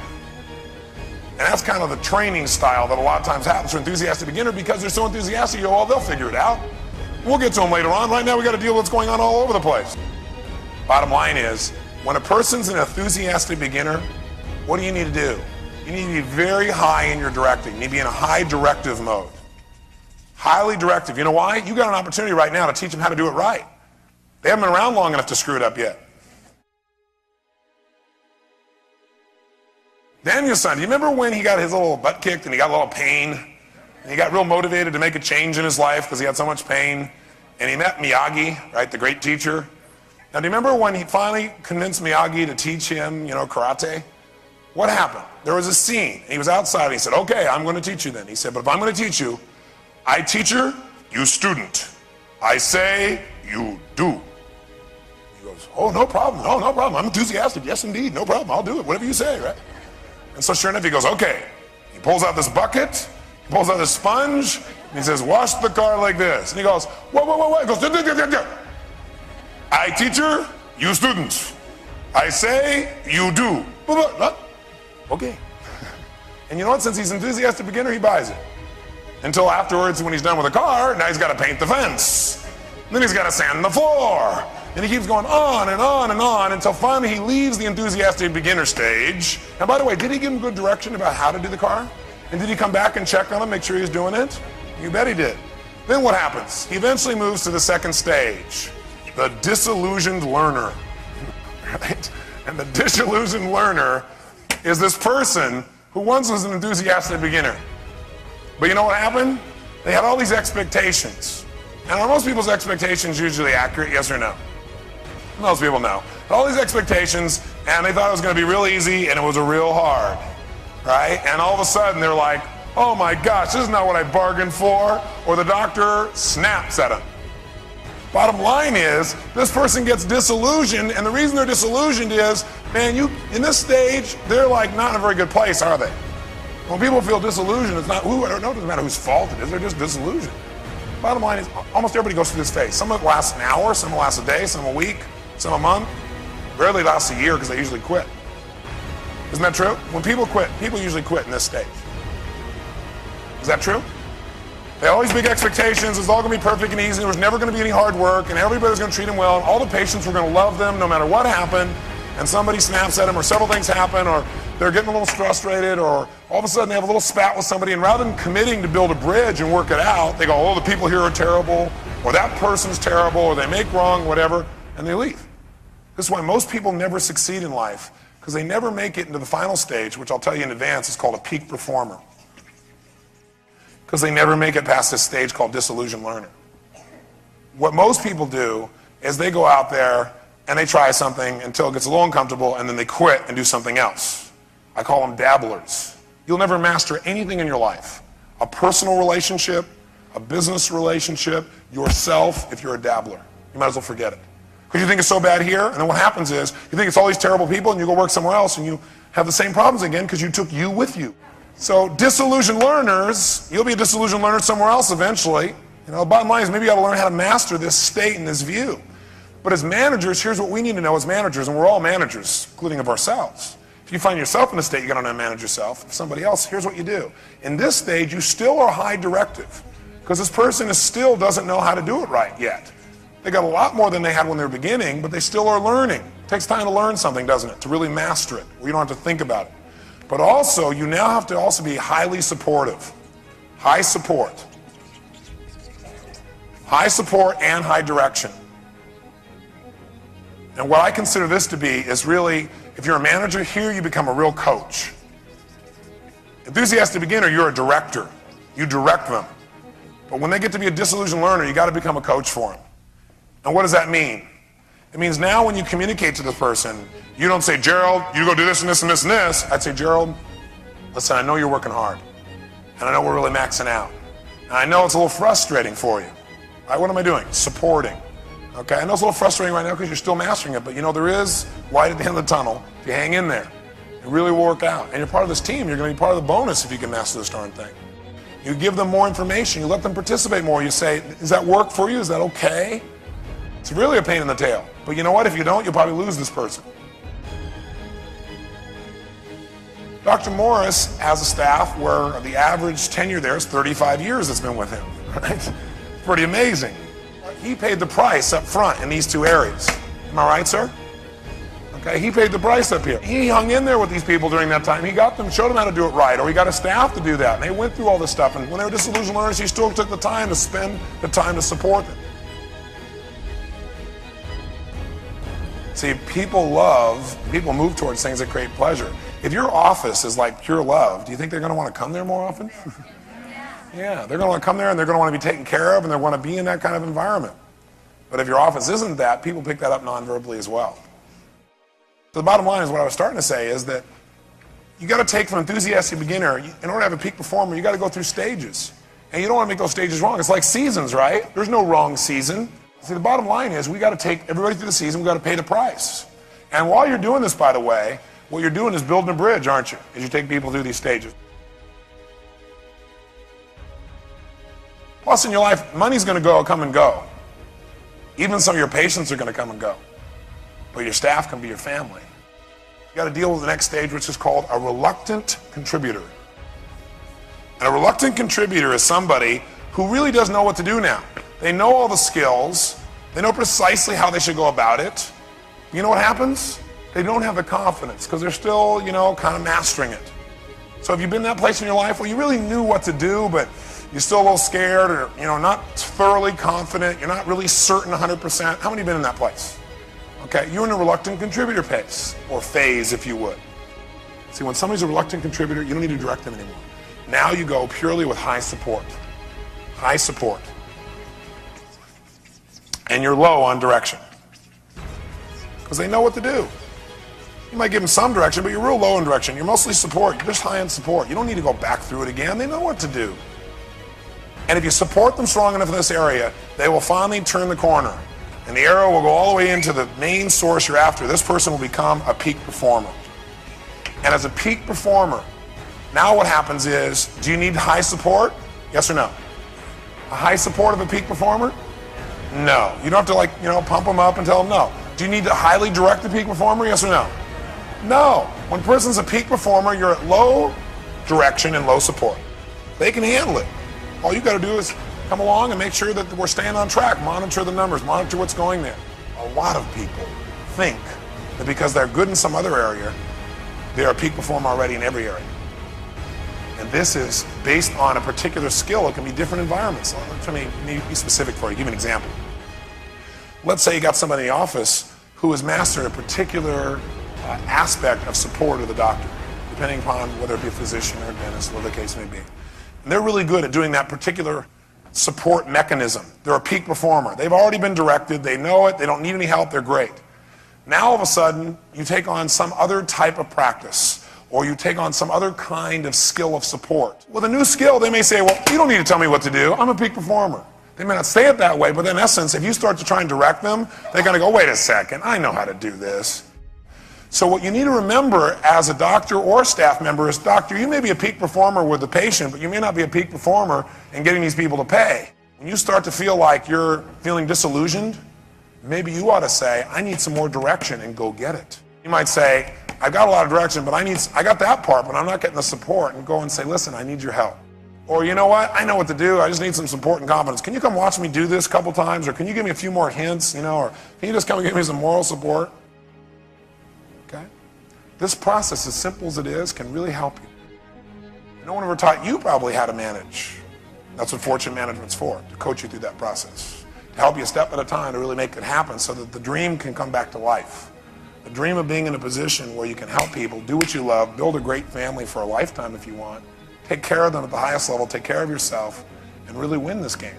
And that's kind of the training style that a lot of times happens for enthusiastic beginner because they're so enthusiastic, you go, well, they'll figure it out. We'll get to them later on. Right now, we got to deal with what's going on all over the place. Bottom line is, when a person's an enthusiastic beginner, what do you need to do? You need to be very high in your directing. You need to be in a high directive mode. Highly directive. You know why? You got an opportunity right now to teach them how to do it right. They haven't been around long enough to screw it up yet. Daniel's son, do you remember when he got his little butt kicked and he got a little pain? And he got real motivated to make a change in his life because he had so much pain. And he met Miyagi, right, the great teacher. Now, do you remember when he finally convinced Miyagi to teach him, you know, karate? What happened? There was a scene. He was outside and he said, okay, I'm going to teach you then. He said, but if I'm going to teach you, I teacher, you student. I say, you do. He goes, oh, no problem. No, no problem. I'm enthusiastic. Yes, indeed. No problem. I'll do it. Whatever you say, right? And so sure enough, he goes, okay. He pulls out this bucket, he pulls out this sponge, and he says, wash the car like this. And he goes, whoa, whoa, whoa, whoa. He goes, I teacher, you student. I say, you do. Okay. And you know what? Since he's an enthusiastic beginner, he buys it. Until afterwards, when he's done with the car, now he's got to paint the fence. Then he's got to sand the floor. And he keeps going on and on and on until finally he leaves the enthusiastic beginner stage. And by the way, did he give him good direction about how to do the car? And did he come back and check on him, make sure he was doing it? You bet he did. Then what happens? He eventually moves to the second stage, the disillusioned learner. Right? And the disillusioned learner is this person who once was an enthusiastic beginner. But you know what happened? They had all these expectations. And are most people's expectations usually accurate, yes or no? Most people know. All these expectations, and they thought it was going to be real easy, and it was a real hard, right? And all of a sudden, they're like, oh my gosh, this is not what I bargained for, or the doctor snaps at them. Bottom line is, this person gets disillusioned, and the reason they're disillusioned is, man, in this stage, they're like not in a very good place, are they? When people feel disillusioned, it's not who, I don't know, it doesn't matter whose fault it is, they're just disillusioned. Bottom line is, almost everybody goes through this phase. Some of it lasts an hour, some will last a day, some a week, some a month. Rarely lasts a year because they usually quit. Isn't that true? When people quit, people usually quit in this stage. Is that true? They have all these big expectations, it's all going to be perfect and easy, there was never going to be any hard work, and everybody's going to treat them well, and all the patients were going to love them no matter what happened, and somebody snaps at them, or several things happen, or they're getting a little frustrated, or all of a sudden they have a little spat with somebody, and rather than committing to build a bridge and work it out, they go, oh, the people here are terrible, or that person's terrible, or they make wrong, whatever, and they leave. This is why most people never succeed in life, because they never make it into the final stage, which I'll tell you in advance is called a peak performer. Because they never make it past this stage called disillusioned learner. What most people do is they go out there and they try something until it gets a little uncomfortable, and then they quit and do something else. I call them dabblers. You'll never master anything in your life. A personal relationship, a business relationship, yourself, if you're a dabbler. You might as well forget it. Because you think it's so bad here, and then what happens is, you think it's all these terrible people, and you go work somewhere else, and you have the same problems again because you took you with you. So disillusioned learners, you'll be a disillusioned learner somewhere else eventually. You know, the bottom line is maybe you got to learn how to master this state and this view. But as managers, here's what we need to know as managers, and we're all managers, including of ourselves. If you find yourself in a state you got to know how to manage yourself. If somebody else, here's what you do. In this stage, you still are high directive, because this person still doesn't know how to do it right yet. They got a lot more than they had when they were beginning, but they still are learning. It takes time to learn something, doesn't it? To really master it, where you don't have to think about it. But also, you now have to also be highly supportive. High support. High support and high direction. And what I consider this to be is really, if you're a manager here, you become a real coach. Enthusiastic beginner, you're a director. You direct them. But when they get to be a disillusioned learner, you got to become a coach for them. And what does that mean? It means now when you communicate to the person, you don't say, Gerald, you go do this and this and this and this. I'd say, Gerald, listen, I know you're working hard. And I know we're really maxing out. And I know it's a little frustrating for you. Right? What am I doing? Supporting. Okay, I know it's a little frustrating right now because you're still mastering it, but you know there is light at the end of the tunnel. If you hang in there, it really will work out. And you're part of this team. You're going to be part of the bonus if you can master this darn thing. You give them more information. You let them participate more. You say, does that work for you? Is that okay? It's really a pain in the tail. But you know what? If you don't, you'll probably lose this person. Dr. Morris has a staff where the average tenure there is 35 years it's been with him. Right? It's pretty amazing. He paid the price up front in these two areas. Am I right, sir? Okay, he paid the price up here. He hung in there with these people during that time. He got them, showed them how to do it right, or he got a staff to do that. And they went through all this stuff. And when they were disillusioned learners, he still took the time to spend the time to support them. See, people move towards things that create pleasure. If your office is like pure love, do you think they're going to want to come there more often? Yeah, they're going to want to come there and they're going to want to be taken care of and they want to be in that kind of environment. But if your office isn't that, people pick that up non-verbally as well. So the bottom line is what I was starting to say is that you got to take from enthusiastic beginner, in order to have a peak performer, you got to go through stages. And you don't want to make those stages wrong. It's like seasons, right? There's no wrong season. See, the bottom line is we got to take everybody through the season, we got to pay the price. And while you're doing this, by the way, what you're doing is building a bridge, aren't you? As you take people through these stages. Plus in your life, money's going to come and go. Even some of your patients are going to come and go. But your staff can be your family. You got to deal with the next stage, which is called a reluctant contributor. And a reluctant contributor is somebody who really doesn't know what to do now. They know all the skills, They know precisely how they should go about it. You know what happens? They don't have the confidence because they're still, kind of mastering it. So have you been in that place in your life where you really knew what to do, but you're still a little scared or, not thoroughly confident, you're not really certain 100%? How many have been in that place? Okay, you're in a reluctant contributor pace, or phase, if you would. See, when somebody's a reluctant contributor, you don't need to direct them anymore. Now you go purely with high support. High support. And you're low on direction. Because they know what to do. You might give them some direction, but you're real low in direction. You're mostly support. You're just high on support. You don't need to go back through it again. They know what to do. And if you support them strong enough in this area, they will finally turn the corner. And the arrow will go all the way into the main source you're after. This person will become a peak performer. And as a peak performer, now what happens is, do you need high support? Yes or no? A high support of a peak performer? No. You don't have to pump them up and tell them no. Do you need to highly direct the peak performer? Yes or no? No. When a person's a peak performer, you're at low direction and low support. They can handle it. All you got to do is come along and make sure that we're staying on track, monitor the numbers, monitor what's going there. A lot of people think that because they're good in some other area, they're a peak performer already in every area. And this is based on a particular skill. It can be different environments. Let me be specific for you. Give you an example. Let's say you got somebody in the office who has mastered a particular aspect of support of the doctor, depending upon whether it be a physician or a dentist, whatever the case may be. And they're really good at doing that particular support mechanism. They're a peak performer. They've already been directed. They know it. They don't need any help. They're great. Now all of a sudden, you take on some other type of practice, or you take on some other kind of skill of support. With a new skill, they may say, well, you don't need to tell me what to do. I'm a peak performer. They may not say it that way, but in essence, if you start to try and direct them, they're going to go, wait a second, I know how to do this. So what you need to remember as a doctor or staff member is, doctor, you may be a peak performer with the patient, but you may not be a peak performer in getting these people to pay. When you start to feel like you're feeling disillusioned, maybe you ought to say, I need some more direction, and go get it. You might say, I've got a lot of direction, but I got that part, but I'm not getting the support, and go and say, listen, I need your help. Or you know what, I know what to do, I just need some support and confidence. Can you come watch me do this a couple times, or can you give me a few more hints, or can you just come and give me some moral support? Okay? This process, as simple as it is, can really help you. No one ever taught you probably how to manage. That's what fortune management's for, to coach you through that process. To help you a step at a time to really make it happen so that the dream can come back to life. The dream of being in a position where you can help people, do what you love, build a great family for a lifetime if you want, take care of them at the highest level, take care of yourself, and really win this game.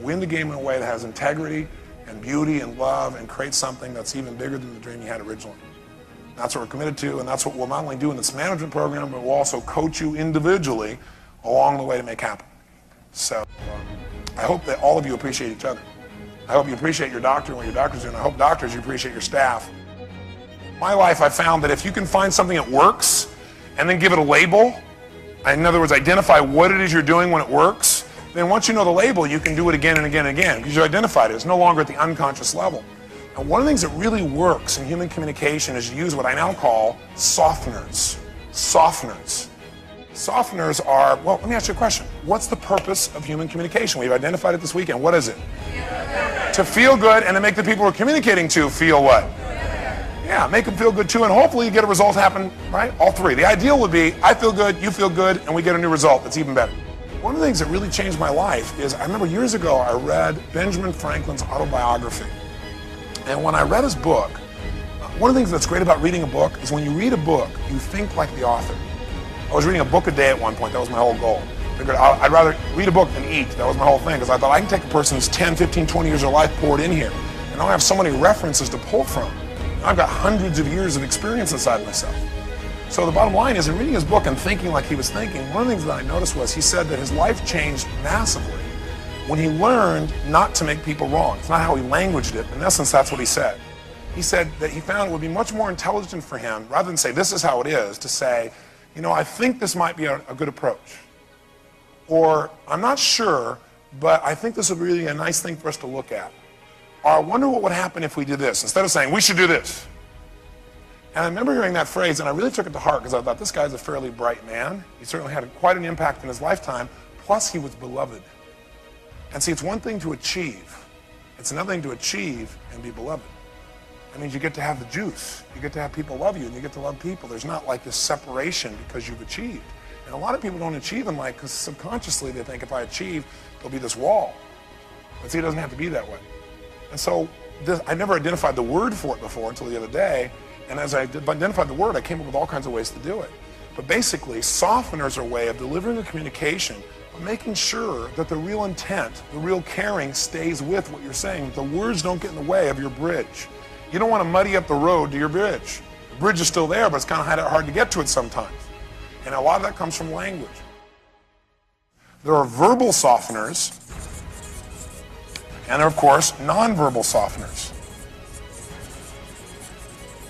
Win the game in a way that has integrity and beauty and love, and create something that's even bigger than the dream you had originally. That's what we're committed to, and that's what we'll not only do in this management program, but we'll also coach you individually along the way to make happen. So I hope that all of you appreciate each other. I hope you appreciate your doctor and what your doctor's doing. I hope doctors, you appreciate your staff. In my life, I found that if you can find something that works and then give it a label, in other words, identify what it is you're doing when it works, then once you know the label, you can do it again and again and again because you identified it. It's no longer at the unconscious level. And one of the things that really works in human communication is to use what I now call softeners. Softeners. Softeners are, well, let me ask you a question. What's the purpose of human communication? We've identified it this weekend. What is it? To feel good and to make the people we're communicating to feel what? Yeah, make them feel good too, and hopefully you get a result happen, right? All three. The ideal would be, I feel good, you feel good, and we get a new result that's even better. One of the things that really changed my life is, I remember years ago I read Benjamin Franklin's autobiography. And when I read his book, one of the things that's great about reading a book is when you read a book, you think like the author. I was reading a book a day at one point. That was my whole goal. I figured I'd rather read a book than eat. That was my whole thing, because I thought I can take a person's 10, 15, 20 years of life, pour it in here, and I'll have so many references to pull from. I've got hundreds of years of experience inside myself. So the bottom line is, in reading his book and thinking like he was thinking, one of the things that I noticed was he said that his life changed massively when he learned not to make people wrong. It's not how he languaged it. In essence, that's what he said. He said that he found it would be much more intelligent for him, rather than say, this is how it is, to say, I think this might be a good approach. Or, I'm not sure, but I think this would be really a nice thing for us to look at. Or, I wonder what would happen if we did this, instead of saying, we should do this. And I remember hearing that phrase, and I really took it to heart, because I thought, this guy's a fairly bright man. He certainly had quite an impact in his lifetime, plus he was beloved. And see, it's one thing to achieve. It's another thing to achieve and be beloved. That means you get to have the juice. You get to have people love you, and you get to love people. There's not like this separation because you've achieved. And a lot of people don't achieve in life because subconsciously they think if I achieve, there'll be this wall. But see, it doesn't have to be that way. And so I never identified the word for it before until the other day. And as I identified the word, I came up with all kinds of ways to do it. But basically, softeners are a way of delivering a communication, but making sure that the real intent, the real caring stays with what you're saying. The words don't get in the way of your bridge. You don't want to muddy up the road to your bridge. The bridge is still there, but it's kind of hard to get to it sometimes. And a lot of that comes from language. There are verbal softeners, and there are, of course, nonverbal softeners.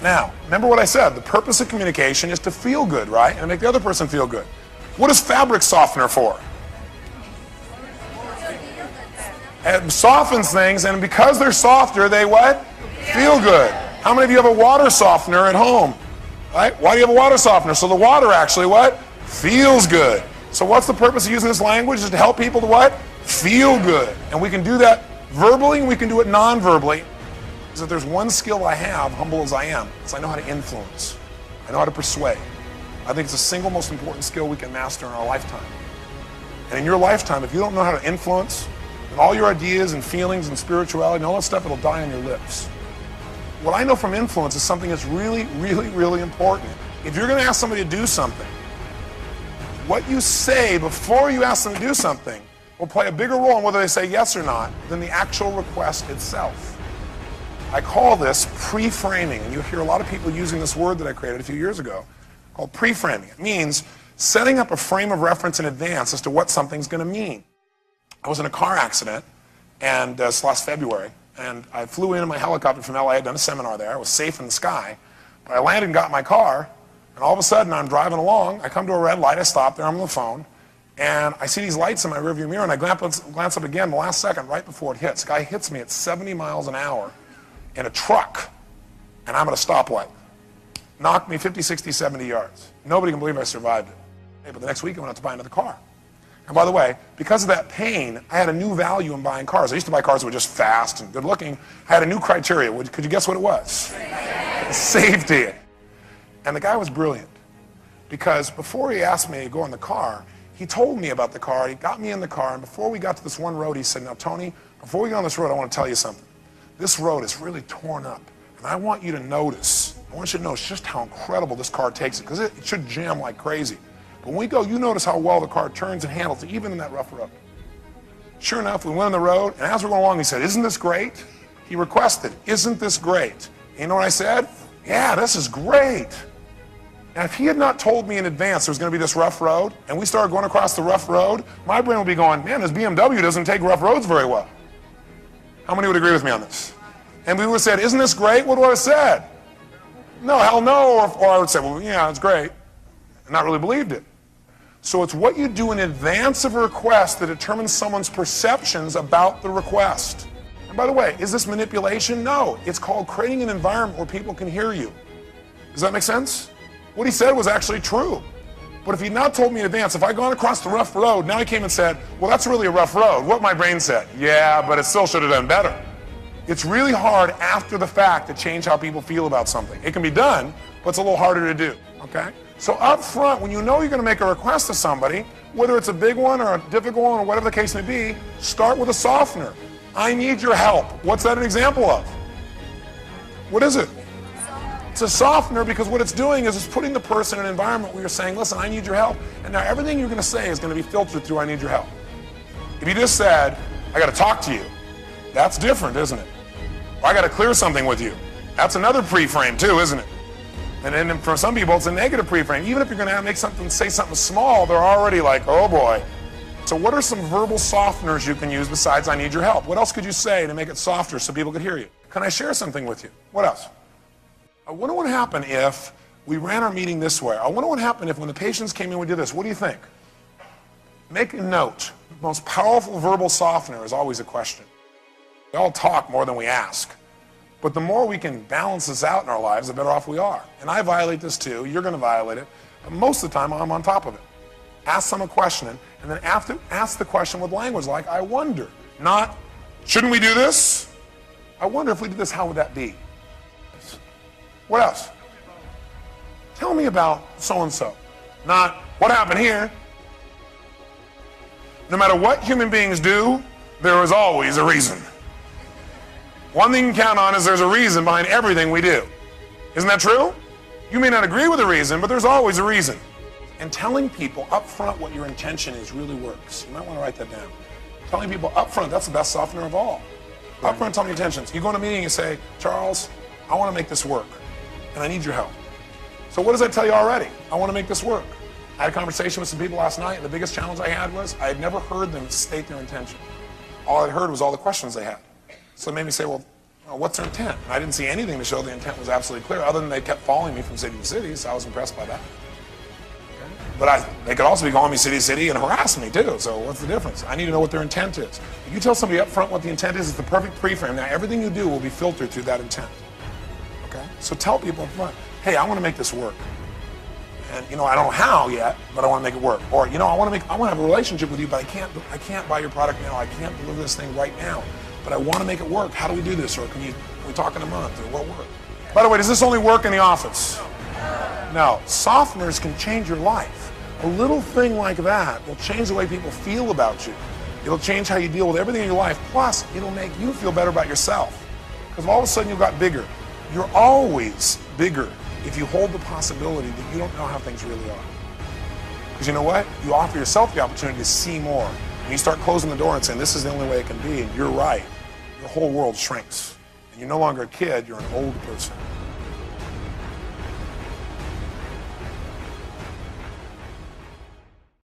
Now, remember what I said. The purpose of communication is to feel good, right? And make the other person feel good. What is fabric softener for? It softens things, and because they're softer, they what? Feel good. How many of you have a water softener at home? Right? Why do you have a water softener? So the water actually what? Feels good. So what's the purpose of using this language? Is to help people to what? Feel good. And we can do that verbally, and we can do it non-verbally. Is that there's one skill I have, humble as I am, is I know how to influence. I know how to persuade. I think it's the single most important skill we can master in our lifetime. And in your lifetime, if you don't know how to influence, and all your ideas and feelings and spirituality and all that stuff, it'll die on your lips. What I know from influence is something that's really, really, really important. If you're going to ask somebody to do something, what you say before you ask them to do something will play a bigger role in whether they say yes or not than the actual request itself. I call this pre-framing, and you hear a lot of people using this word that I created a few years ago called pre-framing. It means setting up a frame of reference in advance as to what something's going to mean. I was in a car accident and this last February, and I flew in my helicopter from LA. I'd done a seminar there. I was safe in the sky. But I landed and got in my car, and all of a sudden I'm driving along. I come to a red light. I stop there. I'm on the phone, and I see these lights in my rearview mirror, and I glance up again the last second right before it hits. The guy hits me at 70 miles an hour in a truck, and I'm at a stoplight. Knocked me 50, 60, 70 yards. Nobody can believe I survived it. Hey, but the next week I went out to buy another car. And by the way, because of that pain, I had a new value in buying cars. I used to buy cars that were just fast and good looking. I had a new criteria. Could you guess what it was? Safety. And the guy was brilliant, because before he asked me to go in the car, he told me about the car. He got me in the car, and before we got to this one road, he said, now Tony, before we get on this road, I want to tell you something. This road is really torn up, and I want you to notice, I want you to notice just how incredible this car takes it, because it should jam like crazy. But when we go, you notice how well the car turns and handles it, even in that rough road. Sure enough, we went on the road, and as we're going along, he said, isn't this great? He requested, isn't this great? And you know what I said? Yeah, this is great. And if he had not told me in advance there was going to be this rough road, and we started going across the rough road, my brain would be going, man, this BMW doesn't take rough roads very well. How many would agree with me on this? And we would have said, isn't this great? What would I have said? No, hell no. Or I would say, well, yeah, it's great. And not really believed it. So it's what you do in advance of a request that determines someone's perceptions about the request. And by the way, is this manipulation? No. It's called creating an environment where people can hear you. Does that make sense? What he said was actually true. But if he'd not told me in advance, if I'd gone across the rough road, now he came and said, well, that's really a rough road. What my brain said, yeah, but it still should have done better. It's really hard after the fact to change how people feel about something. It can be done, but it's a little harder to do, okay? So up front, when you know you're going to make a request to somebody, whether it's a big one or a difficult one or whatever the case may be, start with a softener. I need your help. What's that an example of? What is it? It's a softener, because what it's doing is it's putting the person in an environment where you're saying, listen, I need your help. And now everything you're going to say is going to be filtered through I need your help. If you just said, I got to talk to you, that's different, isn't it? Or I got to clear something with you. That's another pre-frame too, isn't it? And then for some people, it's a negative pre-frame. Even if you're going to make something, say something small, they're already like, oh boy. So what are some verbal softeners you can use besides I need your help? What else could you say to make it softer so people could hear you? Can I share something with you? What else? I wonder what would happen if we ran our meeting this way. I wonder what would happen if when the patients came in we did this. What do you think? Make a note. The most powerful verbal softener is always a question. We all talk more than we ask. But the more we can balance this out in our lives, the better off we are. And I violate this too. You're going to violate it. But most of the time, I'm on top of it. Ask them a question, and then ask the question with language like, I wonder. Not, shouldn't we do this? I wonder if we did this, how would that be? What else? Tell me about so-and-so. Not, what happened here? No matter what human beings do, there is always a reason. One thing you can count on is there's a reason behind everything we do. Isn't that true? You may not agree with the reason, but there's always a reason. And telling people up front what your intention is really works. You might want to write that down. Telling people up front, that's the best softener of all. Up front, tell me your intentions. You go in a meeting and you say, Charles, I want to make this work, and I need your help. So what does that tell you already? I want to make this work. I had a conversation with some people last night, and the biggest challenge I had was I had never heard them state their intention. All I'd heard was all the questions they had. So it made me say, well, what's their intent? And I didn't see anything to show the intent was absolutely clear, other than they kept following me from city to city, so I was impressed by that. But they could also be calling me city to city and harassing me too, so what's the difference? I need to know what their intent is. If you tell somebody up front what the intent is, it's the perfect pre-frame. Now everything you do will be filtered through that intent. Okay? So tell people up front, hey, I want to make this work. And I don't know how yet, but I want to make it work. Or I want to have a relationship with you, but I can't buy your product now. I can't deliver this thing right now. But I want to make it work. How do we do this? Or can we talk in a month? Or what work? By the way, does this only work in the office? No. Softeners can change your life. A little thing like that will change the way people feel about you. It'll change how you deal with everything in your life. Plus, it'll make you feel better about yourself. Because all of a sudden you got bigger. You're always bigger if you hold the possibility that you don't know how things really are. Because you know what? You offer yourself the opportunity to see more. And you start closing the door and saying, this is the only way it can be, and you're right. Your whole world shrinks. And you're no longer a kid, you're an old person.